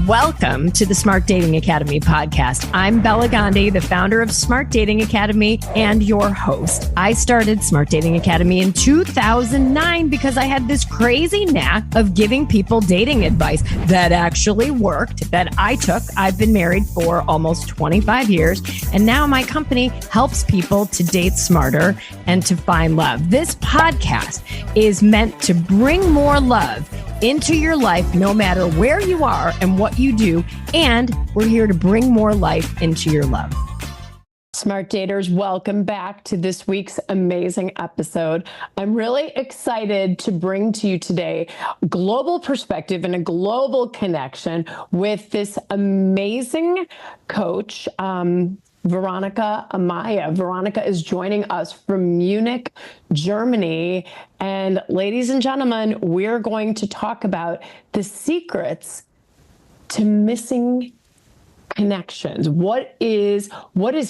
Welcome to the Smart Dating Academy podcast. I'm Bela Gandhi, the founder of Smart Dating Academy and your host. I started Smart Dating Academy in 2009 because I had this crazy knack of giving people dating advice that actually worked, that I took. I've been married for almost 25 years, and now my company helps people to date smarter and to find love. This podcast is meant to bring more love into your life, no matter where you are and what you do. And we're here to bring more life into your love. Smart daters, welcome back to this week's amazing episode. I'm really excited to bring to you today a global perspective and a global connection with this amazing coach, Veronika Amaya. Veronika is joining us from Munich, Germany. And ladies and gentlemen, we're going to talk about the secrets to missing connections. What is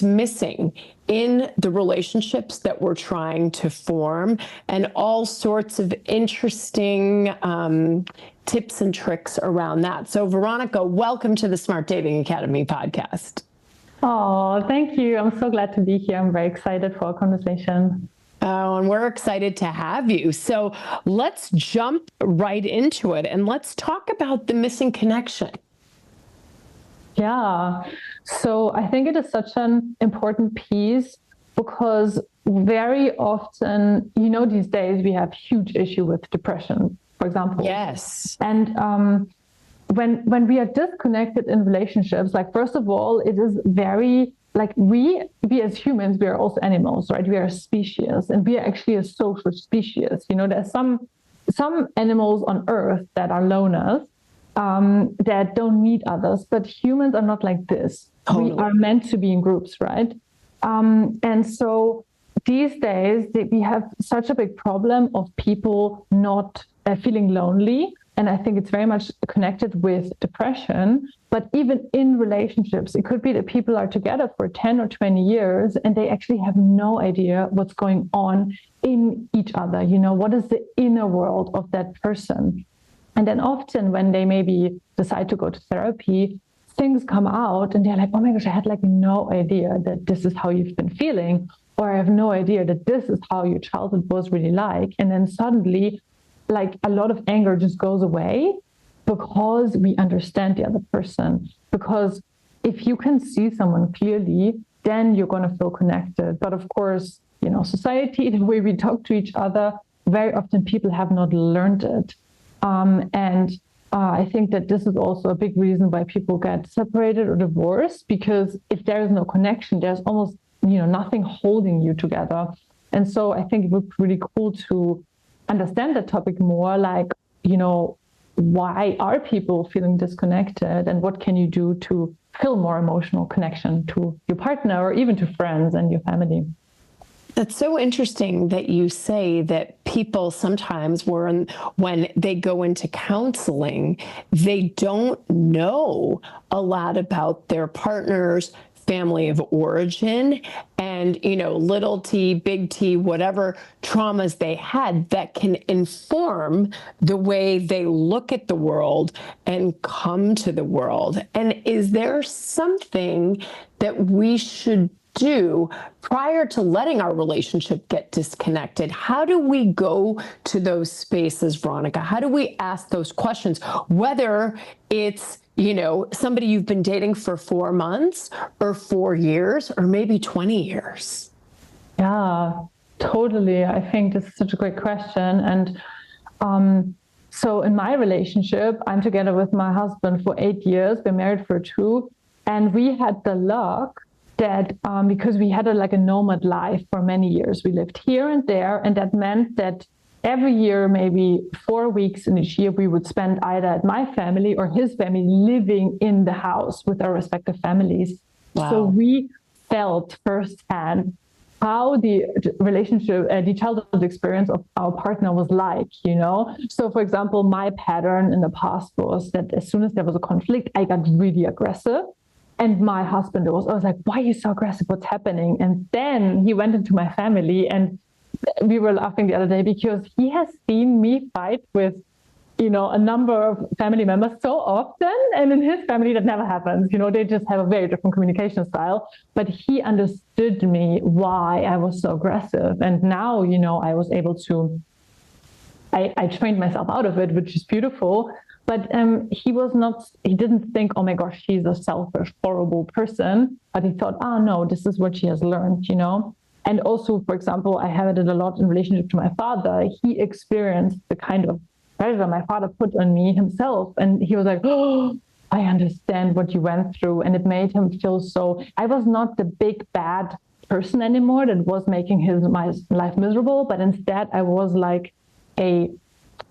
missing in the relationships that we're trying to form, and all sorts of interesting tips and tricks around that. So Veronika, welcome to the Smart Dating Academy podcast. Oh, thank you. I'm so glad to be here. I'm very excited for our conversation. Oh, and we're excited to have you. So let's jump right into it and let's talk about the missing connection. Yeah. So I think it is such an important piece because very often, these days we have huge issue with depression, for example. Yes. And when we are disconnected in relationships, like, first of all, it is very, like, we as humans, we are also animals, right? We are a species, and we are actually a social species. There's some animals on Earth that are loners, that don't need others, but humans are not like this. Totally. We are meant to be in groups, right? And so these days we have such a big problem of people not feeling lonely. And I think it's very much connected with depression. But even in relationships, it could be that people are together for 10 or 20 years and they actually have no idea what's going on in each other. What is the inner world of that person? And then often when they maybe decide to go to therapy, things come out and they're like, oh my gosh, I had no idea that this is how you've been feeling, or I have no idea that this is how your childhood was really like. And then suddenly, a lot of anger just goes away because we understand the other person. Because if you can see someone clearly, then you're going to feel connected. But of course, society, the way we talk to each other, very often people have not learned it. I think that this is also a big reason why people get separated or divorced, because if there is no connection, there's almost, nothing holding you together. And so I think it would be really cool to understand the topic more, why are people feeling disconnected, and what can you do to feel more emotional connection to your partner or even to friends and your family. That's so interesting that you say that people sometimes, when they go into counseling, they don't know a lot about their partner's family of origin and, little t, big T, whatever traumas they had that can inform the way they look at the world and come to the world. And is there something that we should do prior to letting our relationship get disconnected? How do we go to those spaces, Veronika? How do we ask those questions? Whether it's, somebody you've been dating for 4 months or 4 years or maybe 20 years. Yeah, totally. I think this is such a great question. And so in my relationship, I'm together with my husband for 8 years. We're married for 2. And we had the luck that because we had a nomad life for many years, we lived here and there. And that meant that every year, maybe 4 weeks in each year, we would spend either at my family or his family living in the house with our respective families. Wow. So we felt firsthand how the relationship, the childhood experience of our partner was like, So for example, my pattern in the past was that as soon as there was a conflict, I got really aggressive. And my husband was always like, why are you so aggressive? What's happening? And then he went into my family and we were laughing the other day because he has seen me fight with, a number of family members so often. And in his family, that never happens. They just have a very different communication style. But he understood me, why I was so aggressive. And now, I was able to, I trained myself out of it, which is beautiful. But he didn't think, oh my gosh, she's a selfish, horrible person. But he thought, oh no, this is what she has learned, And also, for example, I have it a lot in relationship to my father. He experienced the kind of pressure my father put on me himself. And he was like, oh, I understand what you went through. And it made him feel so, I was not the big bad person anymore that was making my life miserable. But instead, I was like a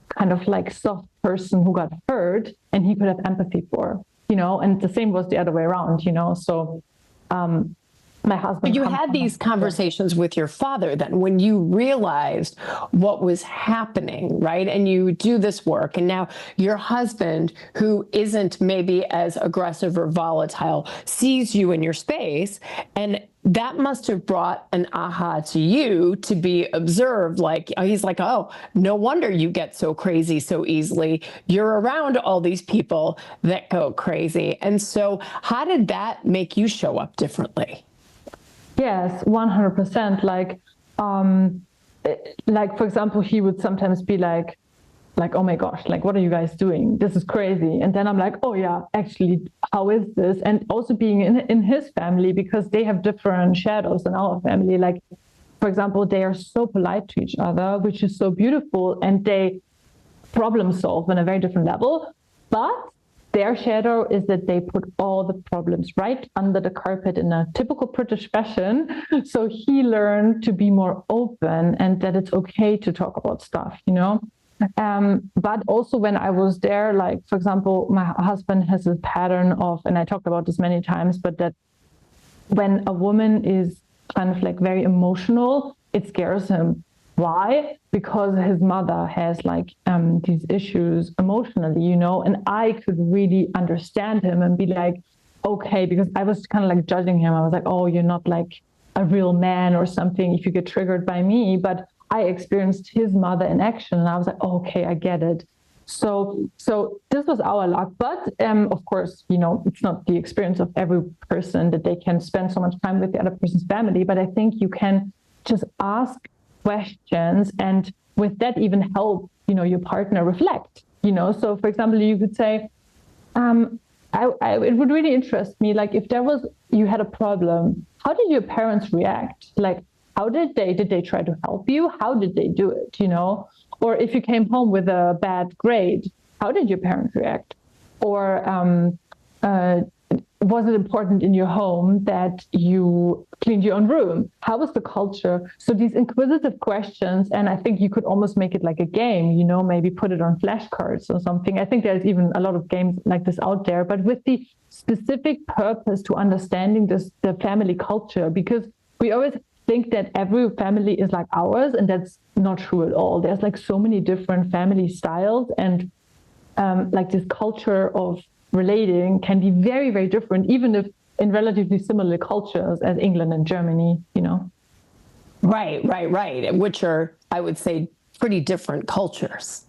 kind of like soft person who got hurt and he could have empathy for, and the same was the other way around, So my husband. You had these conversations with your father then when you realized what was happening, right? And you do this work, and now your husband, who isn't maybe as aggressive or volatile, sees you in your space, and that must have brought an aha to you to be observed. Like, he's like, oh, no wonder you get so crazy so easily. You're around all these people that go crazy. And so how did that make you show up differently? Yes, 100%. Like, for example, he would sometimes be like, oh my gosh, like, what are you guys doing? This is crazy. And then I'm like, oh yeah, actually, how is this? And also being in his family, because they have different shadows in our family. Like, for example, they are so polite to each other, which is so beautiful. And they problem solve on a very different level. But their shadow is that they put all the problems right under the carpet in a typical British fashion. So he learned to be more open and that it's okay to talk about stuff, But also when I was there, like, for example, my husband has a pattern of, and I talked about this many times, but that when a woman is kind of like very emotional, it scares him. Why? Because his mother has these issues emotionally, and I could really understand him and be like, okay, because I was kind of like judging him. I was like, oh, you're not like a real man or something if you get triggered by me. But I experienced his mother in action and I was like, oh, okay, I get it. So this was our luck. But of course, it's not the experience of every person that they can spend so much time with the other person's family. But I think you can just ask questions and with that even help your partner reflect. So for example, you could say it would really interest me, like, if you had a problem, how did your parents react? Like, how did they try to help you? How did they do it? Or if you came home with a bad grade, how did your parents react? Or was it important in your home that you cleaned your own room? How was the culture? So these inquisitive questions, and I think you could almost make it like a game, maybe put it on flashcards or something. I think there's even a lot of games like this out there, but with the specific purpose to understanding the family culture, because we always think that every family is like ours, and that's not true at all. There's like so many different family styles, and like this culture of relating can be very, very different, even if in relatively similar cultures as England and Germany, Right. Which are, I would say, pretty different cultures.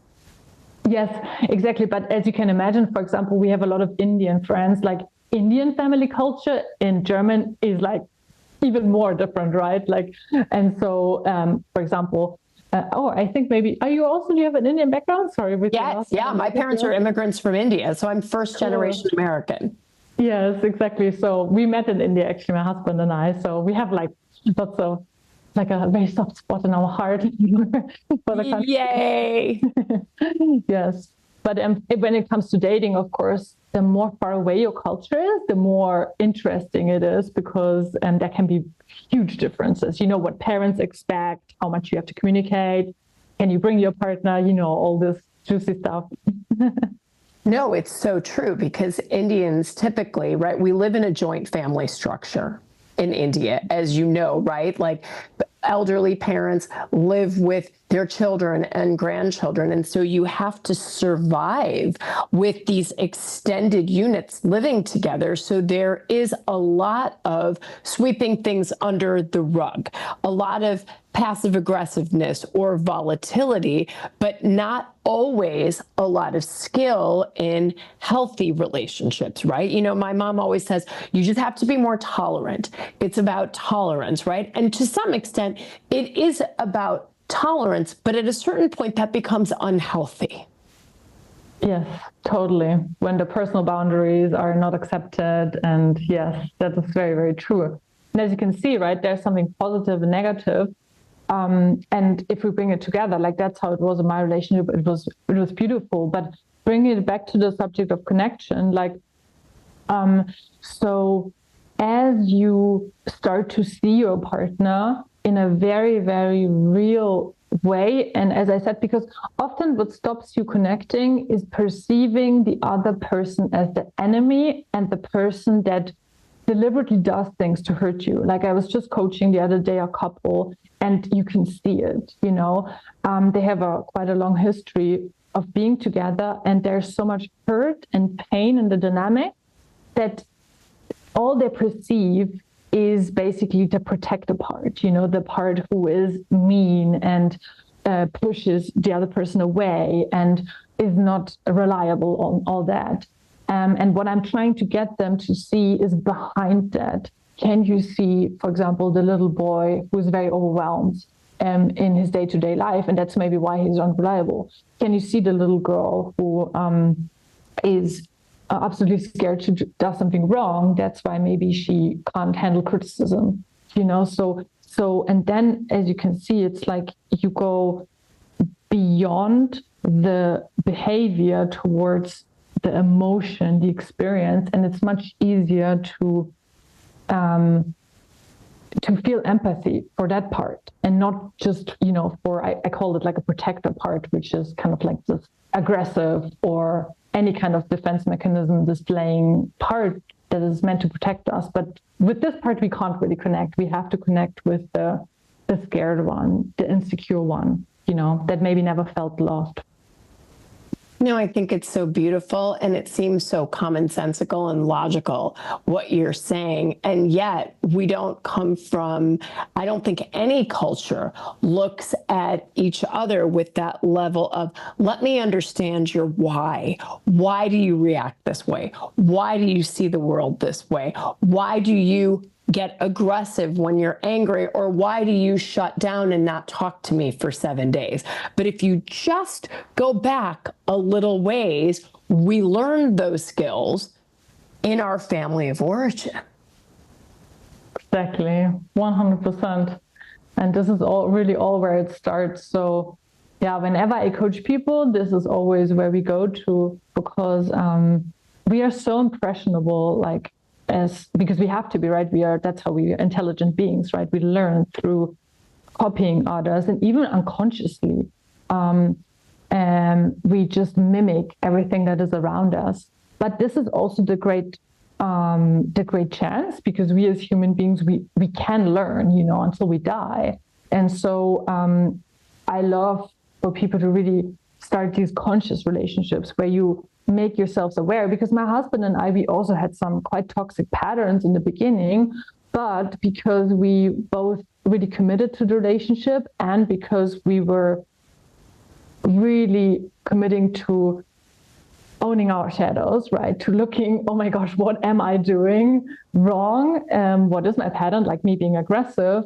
Yes, exactly. But as you can imagine, for example, we have a lot of Indian friends. Like, Indian family culture in German is like even more different, right? Like, and so, for example, I think maybe, do you have an Indian background? Sorry. Yes, yeah. My parents are immigrants from India, so I'm first generation American. Yes, exactly. So we met in India, actually, my husband and I. So we have like lots of, like, a very soft spot in our heart for the country. Yay! Yes. But when it comes to dating, of course, the more far away your culture is, the more interesting it is, because there can be huge differences. What parents expect, how much you have to communicate, can you bring your partner, all this juicy stuff. No, it's so true, because Indians typically, right, we live in a joint family structure in India, as you know, right? Like, elderly parents live with their children and grandchildren. And so you have to survive with these extended units living together. So there is a lot of sweeping things under the rug, a lot of passive aggressiveness or volatility, but not always a lot of skill in healthy relationships, right? You know, my mom always says, you just have to be more tolerant. It's about tolerance, right? And to some extent, it is about tolerance, but at a certain point that becomes unhealthy. Yes, totally. When the personal boundaries are not accepted. And yes, that is very, very true. And as you can see, right, there's something positive and negative. And if we bring it together, like that's how it was in my relationship, it was beautiful. But bringing it back to the subject of connection, like, so as you start to see your partner in a very, very real way, and as I said, because often what stops you connecting is perceiving the other person as the enemy and the person that deliberately does things to hurt you. Like I was just coaching the other day a couple, and you can see it, you know, they have quite a long history of being together, and there's so much hurt and pain in the dynamic that all they perceive is basically the protector part, you know, the part who is mean and pushes the other person away and is not reliable on all that. And what I'm trying to get them to see is behind that. Can you see, for example, the little boy who's very overwhelmed in his day-to-day life, and that's maybe why he's unreliable? Can you see the little girl who is absolutely scared to do something wrong? That's why maybe she can't handle criticism, you know? So, and then as you can see, it's like you go beyond the behavior towards the emotion, the experience, and it's much easier to feel empathy for that part, and not just, you know, for, I call it like a protector part, which is kind of like this aggressive or any kind of defense mechanism displaying part that is meant to protect us. But with this part, we can't really connect. We have to connect with the scared one, the insecure one, you know, that maybe never felt loved. No, I think it's so beautiful, and it seems so commonsensical and logical what you're saying. And yet we don't come from, I don't think any culture looks at each other with that level of, let me understand your why. Why do you react this way? Why do you see the world this way? Why do you get aggressive when you're angry? Or why do you shut down and not talk to me for 7 days? But if you just go back a little ways, we learned those skills in our family of origin. Exactly, 100%. And this is all where it starts. So yeah, whenever I coach people, this is always where we go to, because we are so impressionable, like, because we have to be, right? That's how we are intelligent beings, right? We learn through copying others, and even unconsciously, we just mimic everything that is around us. But this is also the great chance, because we as human beings, we can learn, you know, until we die. And so I love for people to really start these conscious relationships where you make yourselves aware, because my husband and I, we also had some quite toxic patterns in the beginning, but because we both really committed to the relationship, and because we were really committing to owning our shadows, right? To looking, oh my gosh, what am I doing wrong? What is my pattern? Like me being aggressive,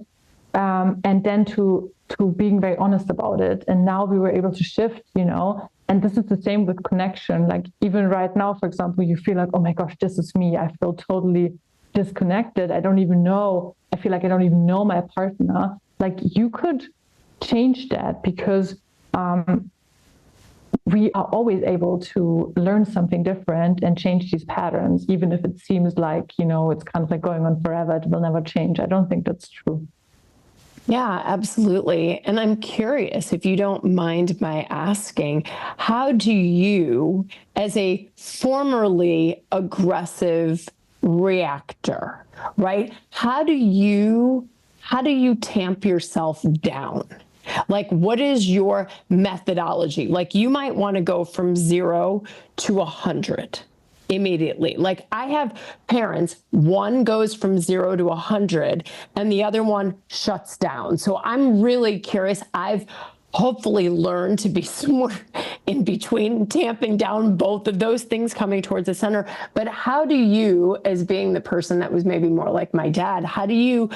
and then to being very honest about it. And now we were able to shift, you know. And this is the same with connection. Like even right now, for example, you feel like, oh my gosh, this is me. I feel totally disconnected. I feel like I don't even know my partner. Like you could change that, because we are always able to learn something different and change these patterns, even if it seems like, you know, it's kind of like going on forever. It will never change. I don't think that's true. Yeah, absolutely. And I'm curious, if you don't mind my asking, how do you, as a formerly aggressive reactor, right? How do you tamp yourself down? Like, what is your methodology? Like, you might want to go from 0 to 100 immediately. Like, I have parents, one goes from 0 to 100 and the other one shuts down. So I'm really curious. I've hopefully learned to be somewhere in between, tamping down both of those things, coming towards the center. But how do you, as being the person that was maybe more like my dad, how do you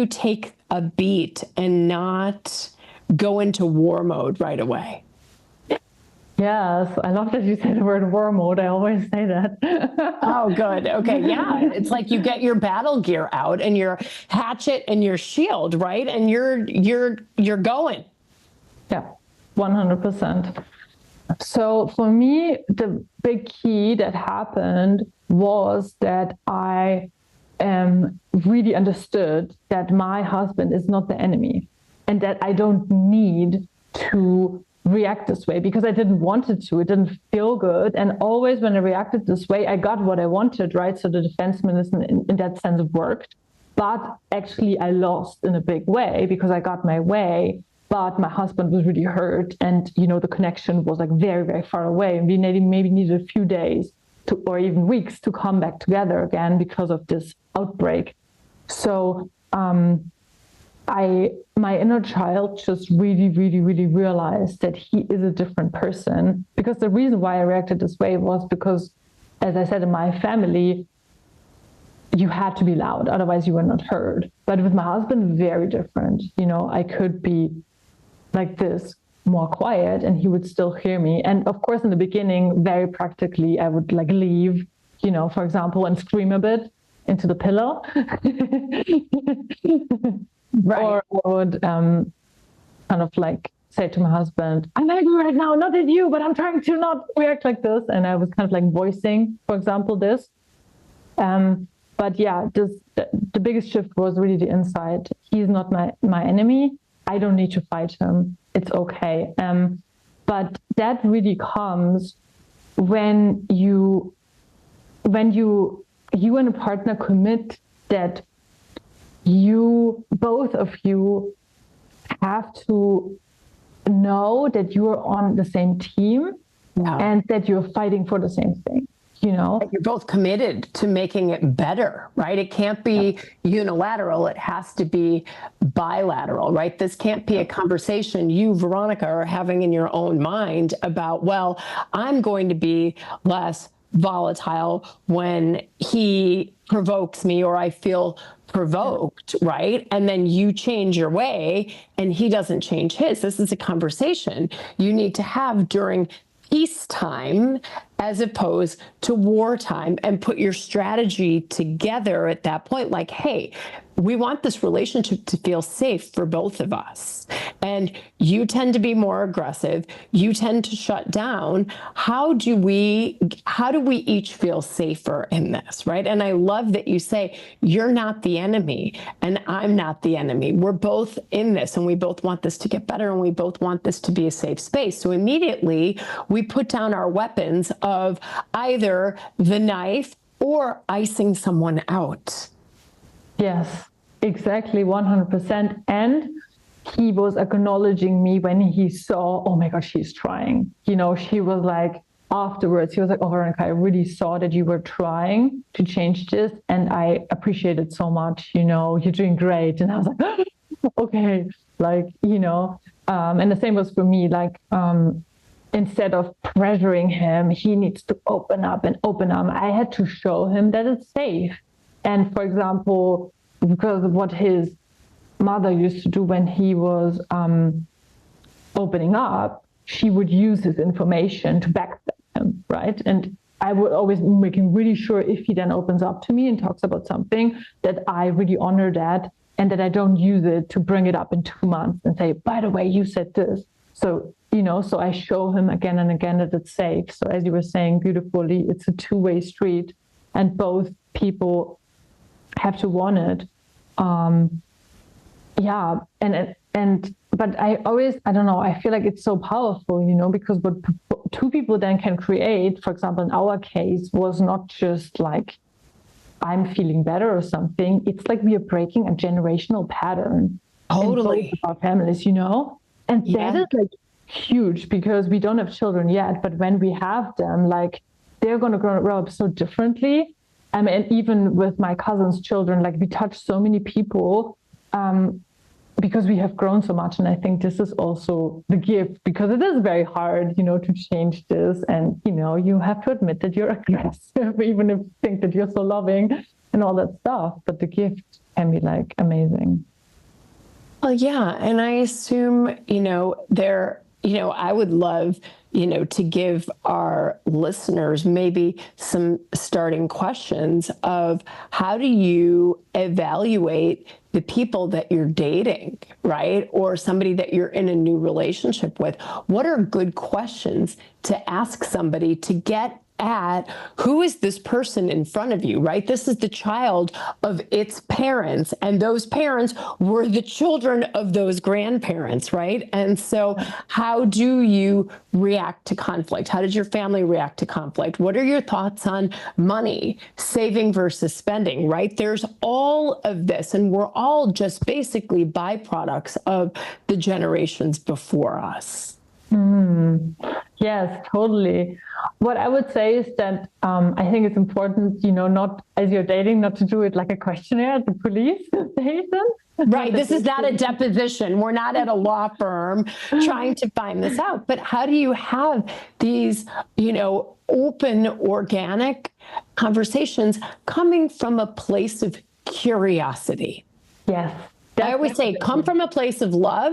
take a beat and not go into war mode right away? Yes, I love that you said the word war mode. I always say that. Oh, good. Okay. Yeah. It's like you get your battle gear out and your hatchet and your shield, right? And you're going. Yeah, 100%. So for me, the big key that happened was that I really understood that my husband is not the enemy and that I don't need to react this way because I didn't want it to. It didn't feel good. And always when I reacted this way, I got what I wanted, right? So the defense mechanism in that sense worked. But actually, I lost in a big way because I got my way. But my husband was really hurt. And, the connection was like very, very far away. And we maybe needed a few days or even weeks to come back together again because of this outbreak. So my inner child just really, really, really realized that he is a different person. Because the reason why I reacted this way was because, as I said, in my family, you had to be loud, otherwise you were not heard. But with my husband, very different. I could be like this, more quiet, and he would still hear me. And of course, in the beginning, very practically, I would like leave, for example, and scream a bit into the pillow. Right. Or I would kind of like say to my husband, I'm angry right now, not at you, but I'm trying to not react like this. And I was kind of like voicing, for example, this. But yeah, the biggest shift was really the inside. He's not my enemy. I don't need to fight him. It's okay. But that really comes when you and a partner commit that both of you have to know that you're on the same team and that you're fighting for the same thing. You're both committed to making it better, right? It can't be unilateral. It has to be bilateral, right? This can't be a conversation you, Veronika, are having in your own mind about, well, I'm going to be less volatile when he provokes me or I feel provoked, right? And then you change your way and he doesn't change his. This is a conversation you need to have during peacetime as opposed to wartime, and put your strategy together at that point. Like, hey, we want this relationship to feel safe for both of us. And you tend to be more aggressive. You tend to shut down. How do we each feel safer in this, right? And I love that you say, you're not the enemy and I'm not the enemy. We're both in this and we both want this to get better and we both want this to be a safe space. So immediately we put down our weapons of either the knife or icing someone out. Yes, exactly, 100%. And he was acknowledging me when he saw, oh my God, she's trying. She was like, afterwards, he was like, oh, Veronika, I really saw that you were trying to change this. And I appreciate it so much. You're doing great. And I was like, okay, and the same was for me. Instead of pressuring him, he needs to open up. I had to show him that it's safe. And for example, because of what his mother used to do when he was opening up, she would use his information to backstab him, right? And I would always make him really sure if he then opens up to me and talks about something that I really honor that and that I don't use it to bring it up in 2 months and say, by the way, you said this. So, so I show him again and again that it's safe. So as you were saying beautifully, it's a two-way street and both people have to want it. But I don't know, I feel like it's so powerful, because what two people then can create, for example, in our case, was not just like, I'm feeling better or something. It's like we are breaking a generational pattern. Totally. In both of our families, And that is like huge, because we don't have children yet, but when we have them, like they're going to grow up so differently. And even with my cousin's children, like we touch so many people, because we have grown so much. And I think this is also the gift, because it is very hard, to change this. And, you have to admit that you're aggressive, even if you think that you're so loving and all that stuff. But the gift can be like amazing. Well, yeah. And I assume, I would love, to give our listeners maybe some starting questions of how do you evaluate the people that you're dating, right? Or somebody that you're in a new relationship with. What are good questions to ask somebody to get at who is this person in front of you, right? This is the child of its parents, and those parents were the children of those grandparents, right? And so how do you react to conflict? How did your family react to conflict? What are your thoughts on money, saving versus spending, right? There's all of this, and we're all just basically byproducts of the generations before us. Yes, totally. What I would say is that I think it's important, not as you're dating, not to do it like a questionnaire at the police station. Right. This is not a deposition. We're not at a law firm trying to find this out. But how do you have these, open, organic conversations coming from a place of curiosity? Yes. I always say, come from a place of love,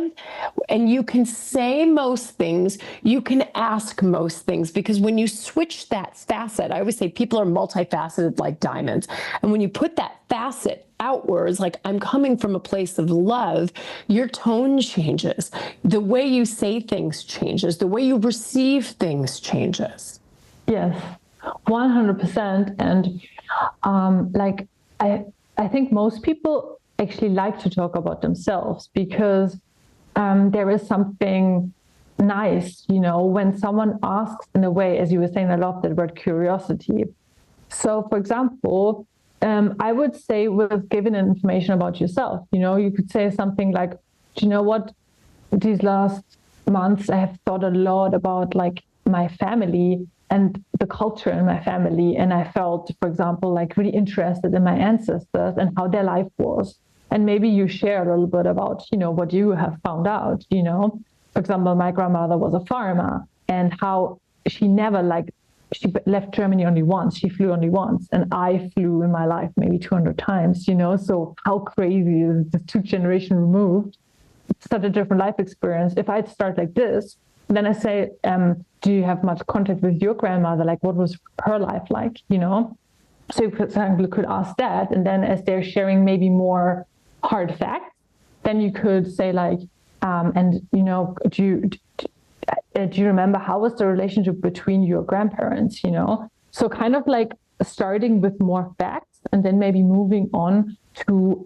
and you can say most things, you can ask most things, because when you switch that facet, I always say people are multifaceted like diamonds. And when you put that facet outwards, like I'm coming from a place of love, your tone changes. The way you say things changes. The way you receive things changes. Yes, 100%. And I think most people actually like to talk about themselves, because there is something nice, when someone asks in a way, as you were saying, I love that word curiosity. So for example, I would say with giving information about yourself, you could say something like, do you know what, these last months I have thought a lot about like my family and the culture in my family. And I felt, for example, like really interested in my ancestors and how their life was. And maybe you share a little bit about, what you have found out, For example, my grandmother was a farmer, and how she never she left Germany only once. She flew only once. And I flew in my life maybe 200 times, So how crazy is this 2 generations removed? Such a different life experience. If I'd start like this, then I say, do you have much contact with your grandmother? Like, what was her life like, So you could ask that. And then as they're sharing maybe more hard facts, then you could say like, do you remember how was the relationship between your grandparents, So kind of like starting with more facts and then maybe moving on to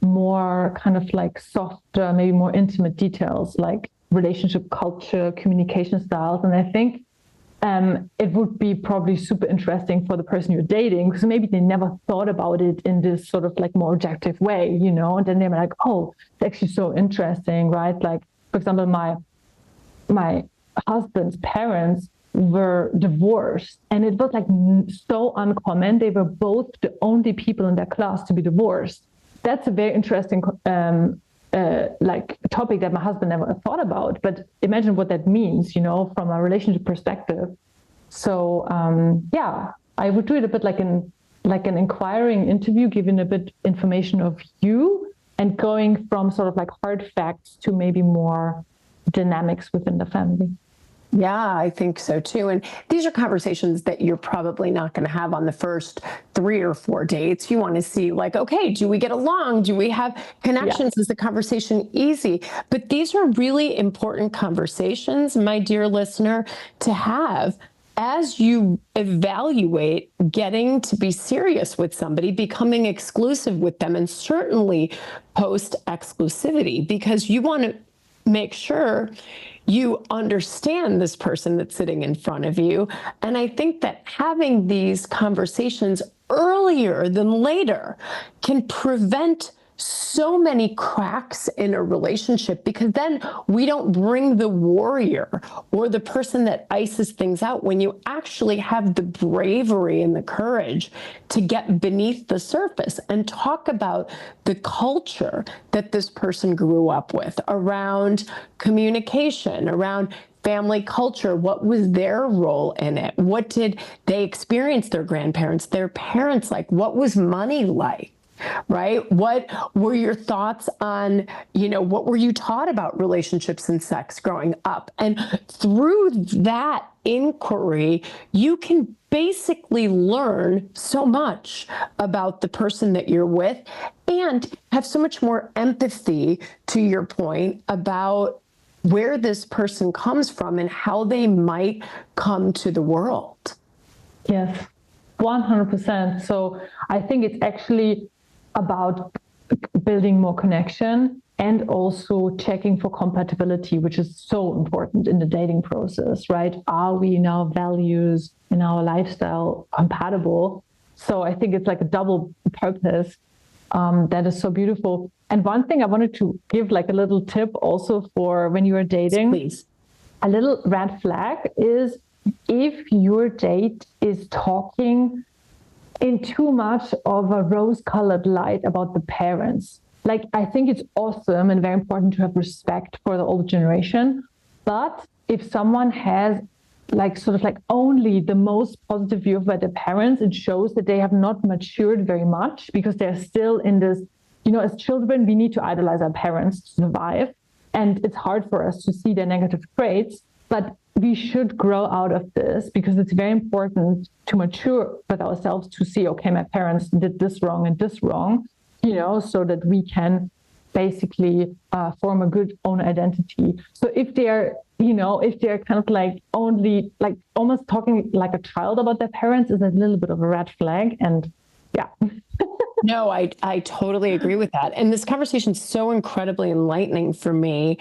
more kind of like softer, maybe more intimate details like relationship culture, communication styles. And I think it would be probably super interesting for the person you're dating, because maybe they never thought about it in this sort of like more objective way, and then they're like, oh, it's actually so interesting, right? Like, for example, my husband's parents were divorced, and it was like so uncommon. They were both the only people in their class to be divorced. That's a very interesting topic that my husband never thought about, but imagine what that means, from a relationship perspective. So I would do it a bit like an inquiring interview, giving a bit information of you and going from sort of like hard facts to maybe more dynamics within the family. Yeah, I think so too. And these are conversations that you're probably not going to have on the first 3 or 4 dates. You want to see like, okay, do we get along? Do we have connections? Yeah. Is the conversation easy? But these are really important conversations, my dear listener, to have as you evaluate getting to be serious with somebody, becoming exclusive with them, and certainly post-exclusivity, because you want to make sure you understand this person that's sitting in front of you. And I think that having these conversations earlier than later can prevent so many cracks in a relationship, because then we don't bring the warrior or the person that ices things out when you actually have the bravery and the courage to get beneath the surface and talk about the culture that this person grew up with around communication, around family culture. What was their role in it? What did they experience their grandparents, their parents like? What was money like? Right? What were your thoughts on, what were you taught about relationships and sex growing up? And through that inquiry, you can basically learn so much about the person that you're with and have so much more empathy, to your point, about where this person comes from and how they might come to the world. Yes, 100%. So I think it's actually about building more connection and also checking for compatibility, which is so important in the dating process, right? Are we in our values, in our lifestyle compatible? So I think it's like a double purpose that is so beautiful. And one thing I wanted to give like a little tip also for when you are dating. Please. A little red flag is if your date is talking in too much of a rose-colored light about the parents. Like, I think it's awesome and very important to have respect for the older generation. But if someone has like sort of like only the most positive view of the parents, it shows that they have not matured very much, because they're still in this, as children, we need to idolize our parents to survive. And it's hard for us to see their negative traits, but we should grow out of this, because it's very important to mature with ourselves to see, okay, my parents did this wrong and this wrong, so that we can basically form a good own identity. So if they're kind of like only like almost talking like a child about their parents, is a little bit of a red flag. And yeah. No, I totally agree with that. And this conversation is so incredibly enlightening for me.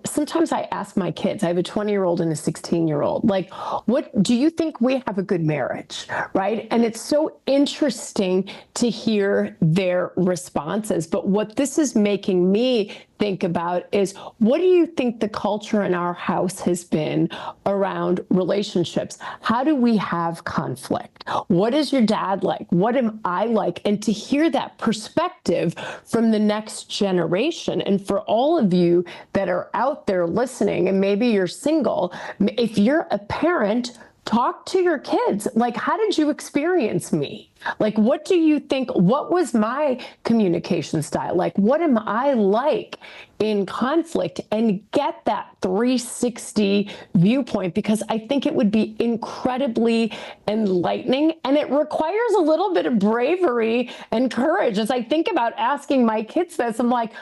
Sometimes I ask my kids, I have a 20-year-old and a 16-year-old, like, what do you think we have a good marriage? Right. And it's so interesting to hear their responses. But what this is making me think about is, what do you think the culture in our house has been around relationships? How do we have conflict? What is your dad like? What am I like? And to hear that perspective from the next generation. And for all of you that are out there listening, and maybe you're single, if you're a parent, talk to your kids. Like, how did you experience me? Like, what do you think? What was my communication style? Like, what am I like in conflict? And get that 360 viewpoint, because I think it would be incredibly enlightening, and it requires a little bit of bravery and courage. As I think about asking my kids this, I'm like,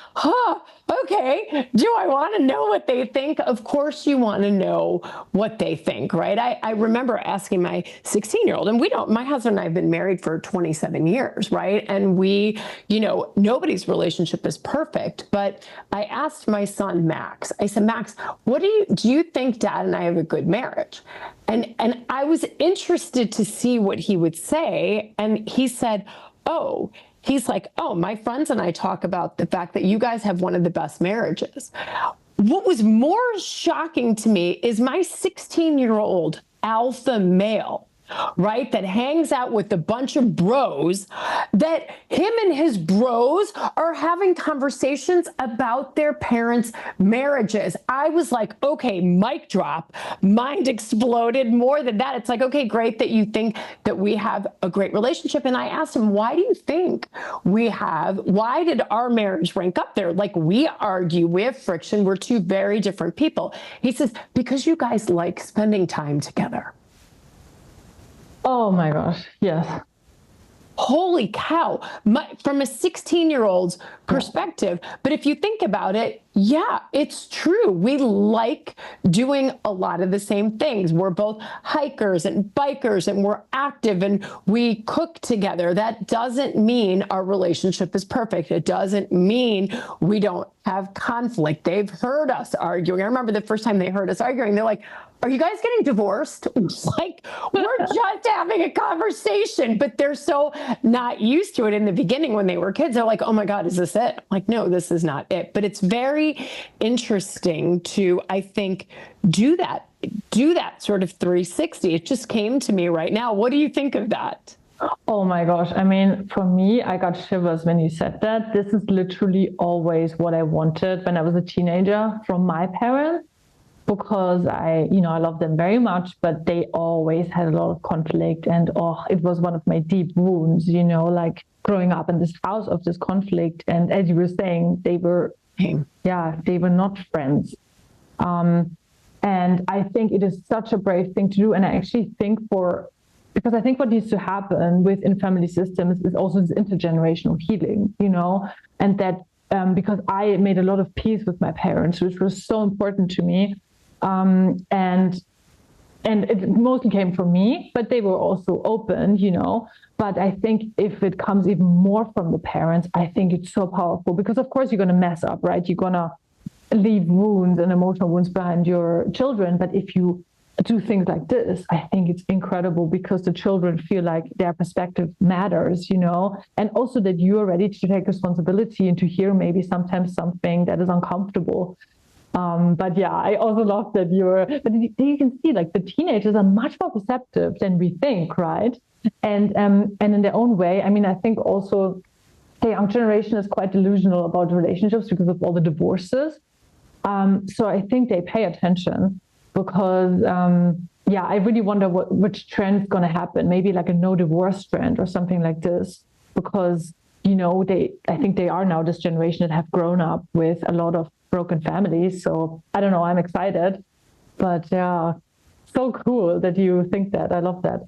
okay, do I want to know what they think? Of course you want to know what they think, right? I remember asking my 16-year-old, and my husband and I have been married for 27 years, right? And we, nobody's relationship is perfect, but I asked my son, Max, I said, Max, do you think Dad and I have a good marriage? And I was interested to see what he would say. And he said, he's like, my friends and I talk about the fact that you guys have one of the best marriages. What was more shocking to me is my 16-year-old alpha male, right, that hangs out with a bunch of bros, that him and his bros are having conversations about their parents' marriages. I was like, okay, mic drop, mind exploded. More than that, it's like, okay, great that you think that we have a great relationship. And I asked him, why do you think why did our marriage rank up there? Like, we argue, we have friction, we're two very different people. He says, because you guys like spending time together. Oh my gosh, yes. Holy cow, from a 16-year-old's perspective. But if you think about it, Yeah, it's true. We like doing a lot of the same things. We're both hikers and bikers and we're active and we cook together. That doesn't mean our relationship is perfect. It doesn't mean we don't have conflict. They've heard us arguing. I remember the first time they heard us arguing, they're like, are you guys getting divorced? Like, we're just having a conversation, but they're so not used to it in the beginning when they were kids. They're like, oh my God, is this it? I'm like, no, this is not it. But it's very interesting to, I think, do that sort of 360. It just came to me right now. What do you think of that? Oh my gosh. I mean, for me, I got shivers when you said that. This is literally always what I wanted when I was a teenager from my parents, because I love them very much, but they always had a lot of conflict. And it was one of my deep wounds, like growing up in this house of this conflict. And as you were saying, they were not friends. And I think it is such a brave thing to do. And I actually think because I think what needs to happen within family systems is also this intergenerational healing, and that because I made a lot of peace with my parents, which was so important to me. And it mostly came from me, but they were also open, But I think if it comes even more from the parents, I think it's so powerful because, of course, you're going to mess up, right? You're going to leave wounds and emotional wounds behind your children. But if you do things like this, I think it's incredible because the children feel like their perspective matters, and also that you are ready to take responsibility and to hear maybe sometimes something that is uncomfortable. But yeah, I also love that but you can see like the teenagers are much more perceptive than we think, right? And in their own way, I mean, I think also the young generation is quite delusional about relationships because of all the divorces. So I think they pay attention because, I really wonder which trend is going to happen. Maybe like a no divorce trend or something like this, because, I think they are now this generation that have grown up with a lot of broken families. So I don't know, I'm excited, but yeah, so cool that you think that. I love that.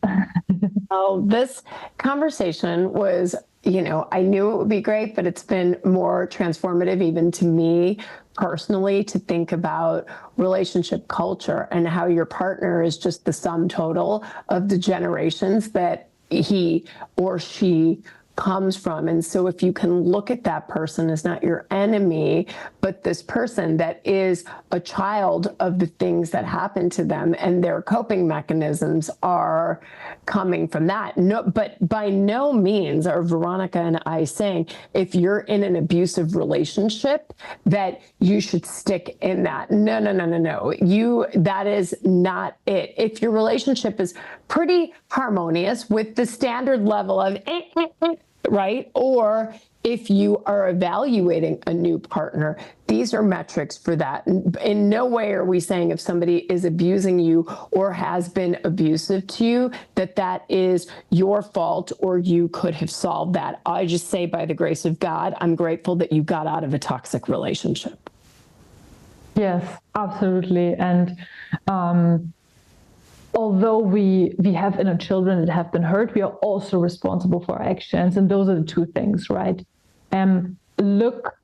Oh, this conversation was, I knew it would be great, but it's been more transformative even to me personally to think about relationship culture and how your partner is just the sum total of the generations that he or she comes from. And so if you can look at that person as not your enemy, but this person that is a child of the things that happen to them and their coping mechanisms are coming from that. No, but by no means are Veronika and I saying if you're in an abusive relationship that you should stick in that. No. That is not it. If your relationship is pretty harmonious with the standard level of right? Or if you are evaluating a new partner, these are metrics for that. In no way are we saying if somebody is abusing you or has been abusive to you, that is your fault or you could have solved that. I just say by the grace of God, I'm grateful that you got out of a toxic relationship. Yes, absolutely. And although we have inner children that have been hurt, we are also responsible for our actions. And those are the two things, right? Look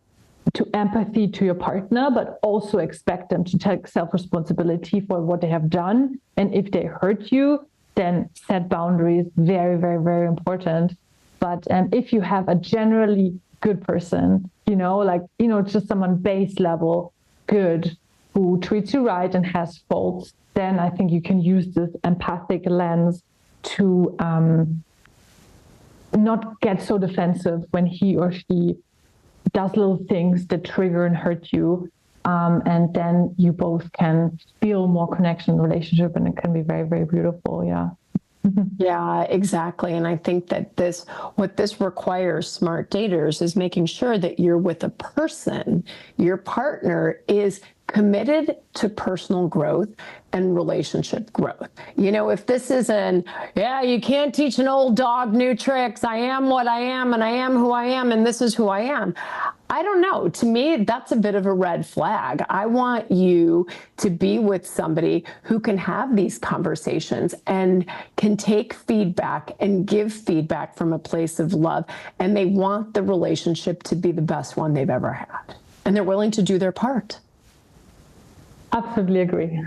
to empathy to your partner, but also expect them to take self-responsibility for what they have done. And if they hurt you, then set boundaries. Very, very, very important. But if you have a generally good person, just someone base level good who treats you right and has faults, then I think you can use this empathic lens to not get so defensive when he or she does little things that trigger and hurt you. And then you both can feel more connection in the relationship, and it can be very, very beautiful. Yeah. Yeah, exactly. And I think that what this requires smart daters is making sure that you're with a person, your partner is committed to personal growth and relationship growth. If this is you can't teach an old dog new tricks. I am what I am and I am who I am and this is who I am. I don't know. To me, that's a bit of a red flag. I want you to be with somebody who can have these conversations and can take feedback and give feedback from a place of love. And they want the relationship to be the best one they've ever had. and they're willing to do their part. Absolutely agree.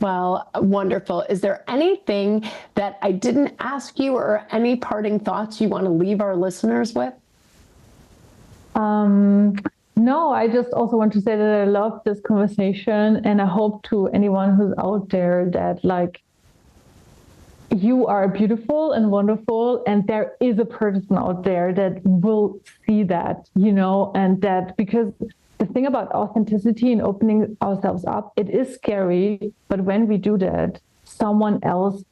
Well, wonderful. Is there anything that I didn't ask you or any parting thoughts you want to leave our listeners with? No, I just also want to say that I love this conversation, and I hope to anyone who's out there that like you are beautiful and wonderful, and there is a person out there that will see that, and that, because the thing about authenticity and opening ourselves up, it is scary, but when we do that, someone else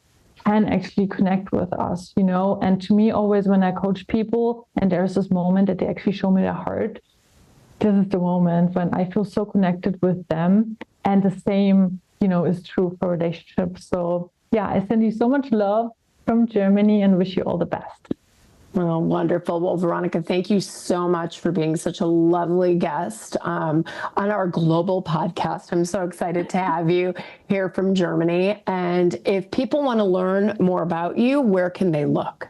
can actually connect with us, and to me, always when I coach people and there's this moment that they actually show me their heart, this is the moment when I feel so connected with them. And the same, is true for relationships. So yeah, I send you so much love from Germany and wish you all the best. Well, wonderful. Well, Veronika, thank you so much for being such a lovely guest on our global podcast. I'm so excited to have you here from Germany. And if people want to learn more about you, where can they look?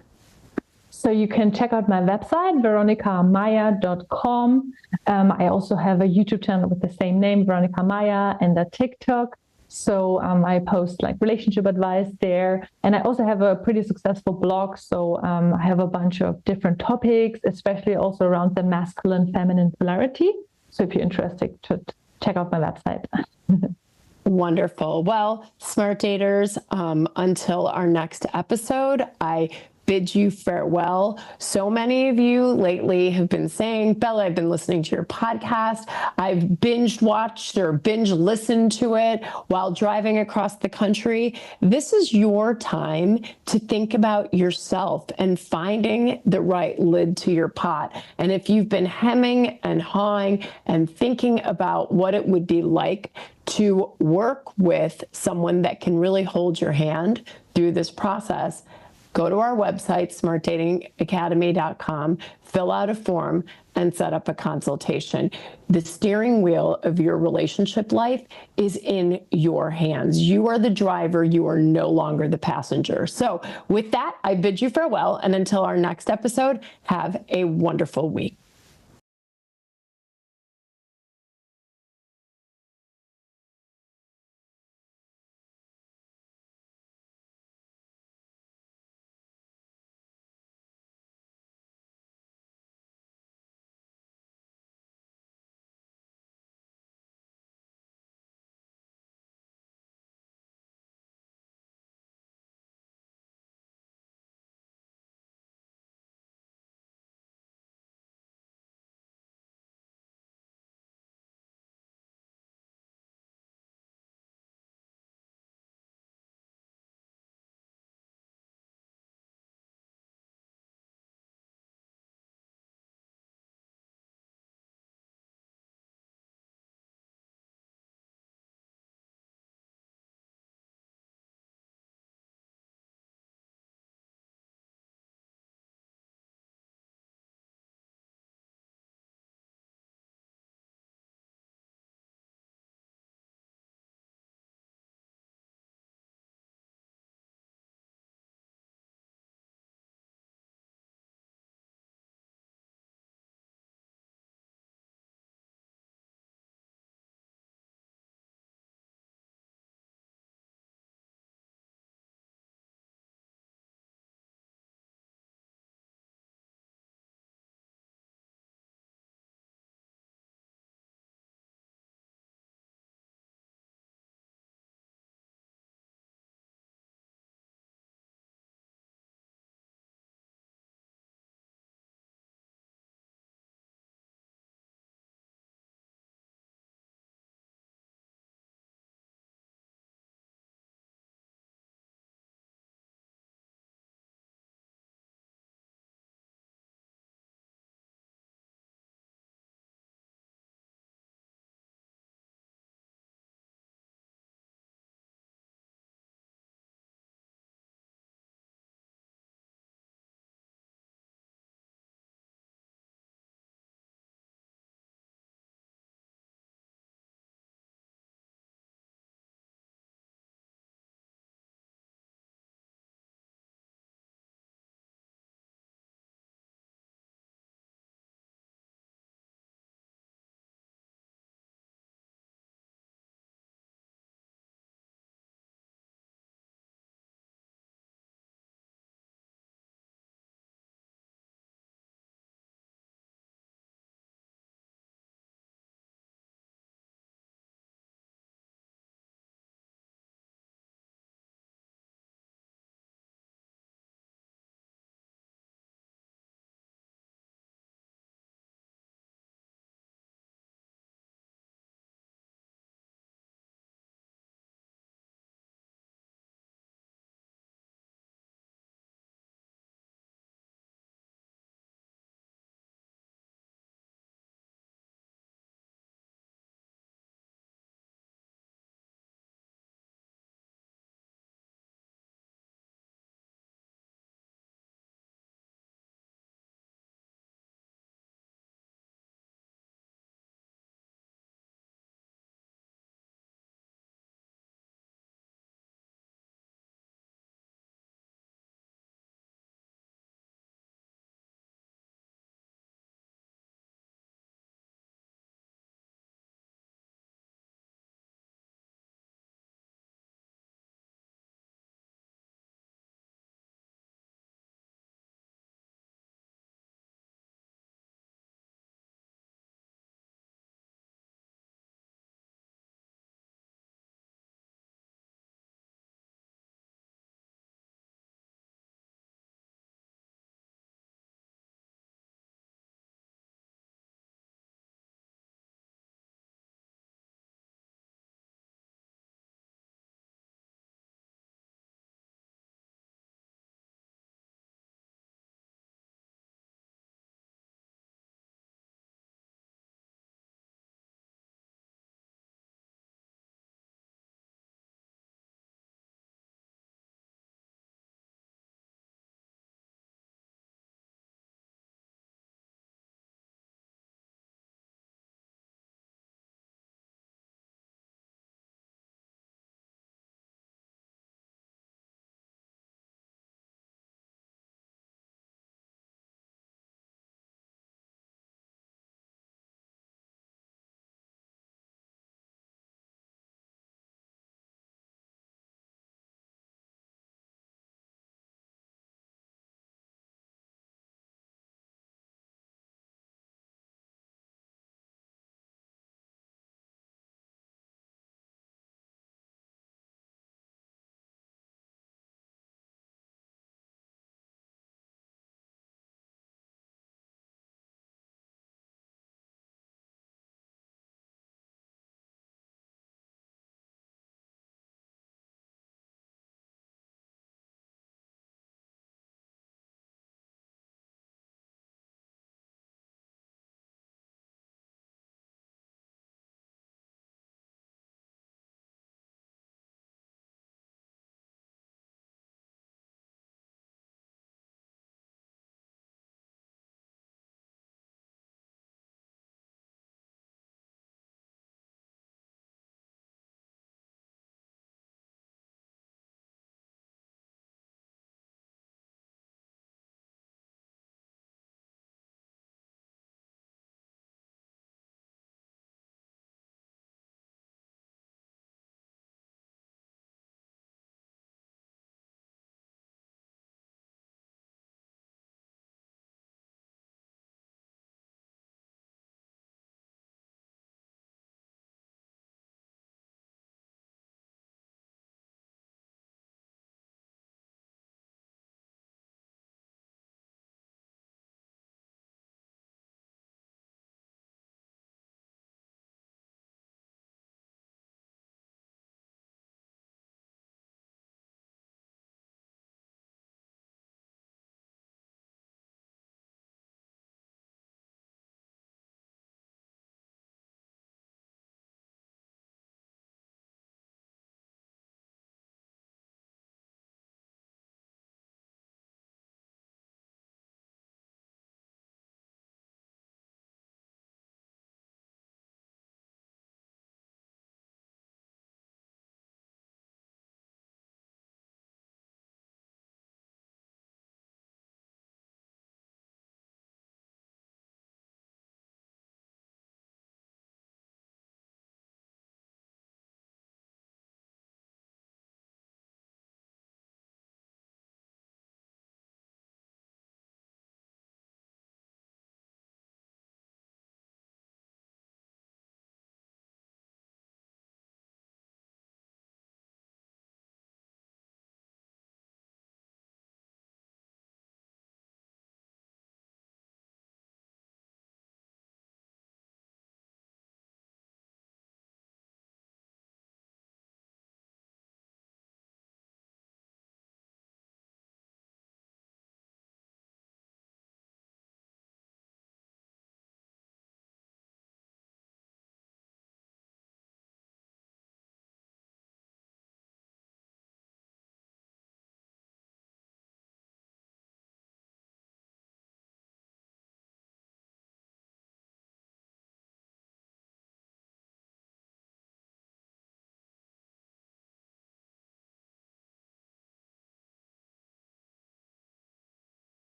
So you can check out my website, veronicaamaya.com. I also have a YouTube channel with the same name, Veronika Amaya, and a TikTok. So I post like relationship advice there. And I also have a pretty successful blog. So I have a bunch of different topics, especially also around the masculine, feminine polarity. So if you're interested, check out my website. Wonderful. Well, smart daters, until our next episode, I bid you farewell. So many of you lately have been saying, Bella, I've been listening to your podcast. I've binge watched or binge listened to it while driving across the country. This is your time to think about yourself and finding the right lid to your pot. And if you've been hemming and hawing and thinking about what it would be like to work with someone that can really hold your hand through this process, go to our website, smartdatingacademy.com, fill out a form, and set up a consultation. The steering wheel of your relationship life is in your hands. You are the driver. You are no longer the passenger. So with that, I bid you farewell. And until our next episode, have a wonderful week.